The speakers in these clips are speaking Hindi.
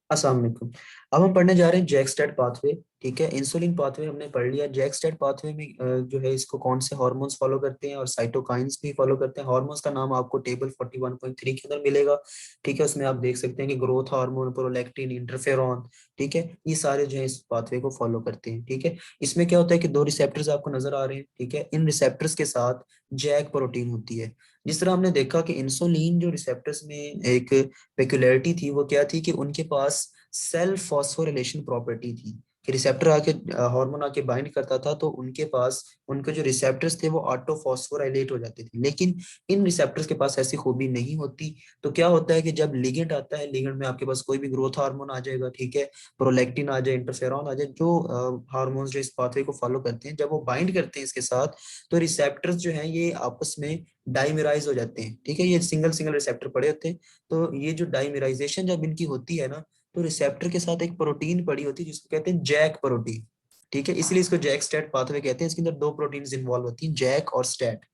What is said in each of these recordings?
अस्सलाम वालेकुम। अब हम पढ़ने जा रहे हैं जैक-स्टैट पाथवे। ठीक है, इंसुलिन पाथवे हमने पढ़ लिया। जैक-स्टैट पाथवे में जो है इसको कौन से हार्मोन्स फॉलो करते हैं और साइटोकाइंस भी फॉलो करते हैं। हार्मोन्स का नाम आपको टेबल 41.3 के अंदर मिलेगा। ठीक है, उसमें आप देख सकते हैं कि ग्रोथ हार्मोन, प्रोलैक्टिन, इंटरफेरॉन, ठीक है, ये सारे जो है इस पाथवे को फॉलो करते हैं। ठीक है, इसमें क्या होता है कि दो रिसेप्टर्स आपको नजर आ रहे हैं। ठीक है, इन रिसेप्टर्स के साथ जैक प्रोटीन होती है। जिस तरह हमने देखा कि इंसुलिन जो रिसेप्टर्स में एक पेक्युलरिटी थी, वो क्या थी कि उनके पास सेल्फ फॉस्फोरिलेशन प्रॉपर्टी थी कि रिसेप्टर आके हार्मोन आके बाइंड करता था तो उनके पास उनके जो रिसेप्टर्स थे वो ऑटो फॉस्फोराइलेट हो जाते थे। लेकिन इन रिसेप्टर्स के पास ऐसी खूबी नहीं होती। तो क्या होता है कि जब लिगेंड आता है, लिगेंड में आपके पास कोई भी ग्रोथ हार्मोन आ जाएगा, ठीक है, प्रोलैक्टिन आ जाए, इंटरफेरॉन आ जाए, जो हार्मोन्स जो इस पाथवे को फॉलो करते हैं, जब वो बाइंड करते हैं इसके साथ, तो रिसेप्टर्स जो हैं ये आपस में डाइमेराइज हो जाते हैं। ठीक है, ये सिंगल सिंगल रिसेप्टर पड़े होते हैं। तो ये जो डाइमेराइजेशन जब इनकी होती है ना, तो रिसेप्टर के साथ एक प्रोटीन पड़ी होती है जिसको कहते हैं जैक प्रोटीन। ठीक है, इसलिए इसको जैक स्टैट पाथवे कहते हैं। इसके अंदर दो प्रोटीन्स इन्वॉल्व होती हैं, जैक और स्टैट।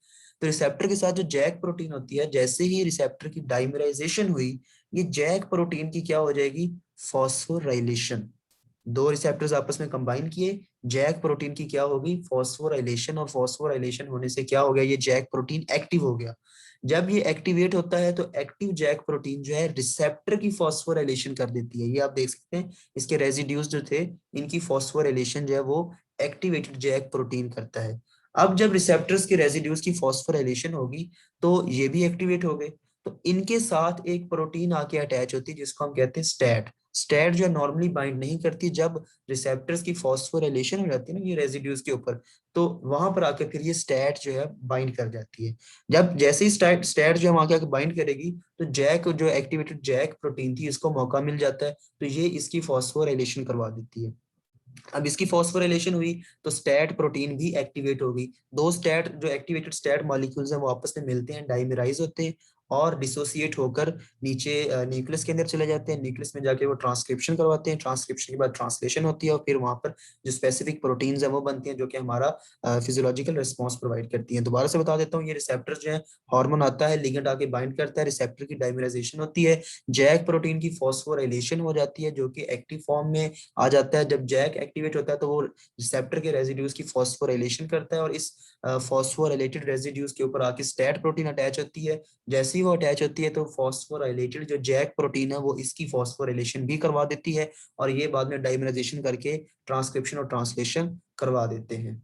तो रिसेप्टर के साथ जो जैक प्रोटीन होती है, जैसे ही रिसेप्टर की डाइमराइजेशन हुई, ये जैक प्रोटीन की क्या हो जाएगी, फॉस्फोराइलेशन। दो रिसेप्टर्स आपस में कंबाइन किए, जैक प्रोटीन की क्या होगी, फॉस्फोराइलेशन। और फॉस्फोराइलेशन होने से क्या हो गया, ये जैक प्रोटीन एक्टिव हो गया। जब ये एक्टिवेट होता है तो एक्टिव जैक प्रोटीन जो है रिसेप्टर की फॉस्फोराइलेशन कर देती है। ये आप देख सकते हैं, इसके रेजिड्यूज जो थे, इनकी फॉस्फोराइलेशन जो है वो एक्टिवेटेड जैक प्रोटीन करता है। अब जब रिसेप्टर्स के रेजिड्यूज की फॉस्फोराइलेशन होगी तो ये भी एक्टिवेट हो गए। तो इनके साथ एक प्रोटीन आके अटैच होती है जिसको हम कहते हैं स्टैट। स्टैट जो नॉर्मली बाइंड नहीं करती, जब रिसेप्टर्स की फॉस्फोराइलेशन हो जाती है ना ये रेजिड्यूज के ऊपर, तो वहां पर आके फिर ये स्टैट जो है बाइंड कर जाती है। जब जैसे ही स्टैट स्टैट जो हम आके बाइंड करेगी, तो जैक जो एक्टिवेटेड जैक प्रोटीन थी इसको मौका मिल जाता है, तो ये इसकी फॉस्फोराइलेशन करवा देती है। अब इसकी फॉस्फोराइलेशन हुई तो स्टैट प्रोटीन भी एक्टिवेट हो गई। दो स्टैट जो एक्टिवेटेड स्टैट मॉलिक्यूल्स हैं वो आपस में मिलते हैं, डाइमेराइज होते हैं और डिसोसिएट होकर नीचे न्यूक्लियस के अंदर चले जाते हैं। न्यूक्लियस में जाके वो ट्रांसक्रिप्शन करवाते हैं, ट्रांसक्रिप्शन के बाद ट्रांसलेशन होती है और फिर वहां पर जो स्पेसिफिक प्रोटीन्स हैं वो बनती हैं जो कि हमारा फिजियोलॉजिकल रिस्पॉन्स प्रोवाइड करती हैं। दोबारा से बता देता हूँ, ये रिसेप्टर्स जो है, हार्मोन आता है, लिगेंड आके बाइंड करता है, रिसेप्टर की डाइमेराइजेशन होती है, जैक प्रोटीन की फॉस्फोराइलेशन हो जाती है जो कि एक्टिव फॉर्म में आ जाता है। जब जैक एक्टिवेट होता है तो वो रिसेप्टर के रेजिड्यूज की फॉस्फोराइलेशन करता है और इस फॉस्फोराइलेटेड रेजिड्यूज के ऊपर आके स्टैट प्रोटीन अटैच होती है। जैसे ही वो अटैच होती है तो फॉस्फोराइलेटेड जो जैक प्रोटीन है वो इसकी फॉस्फोराइलेशन भी करवा देती है और ये बाद में डाइमराइजेशन करके ट्रांसक्रिप्शन और ट्रांसलेशन करवा देते हैं।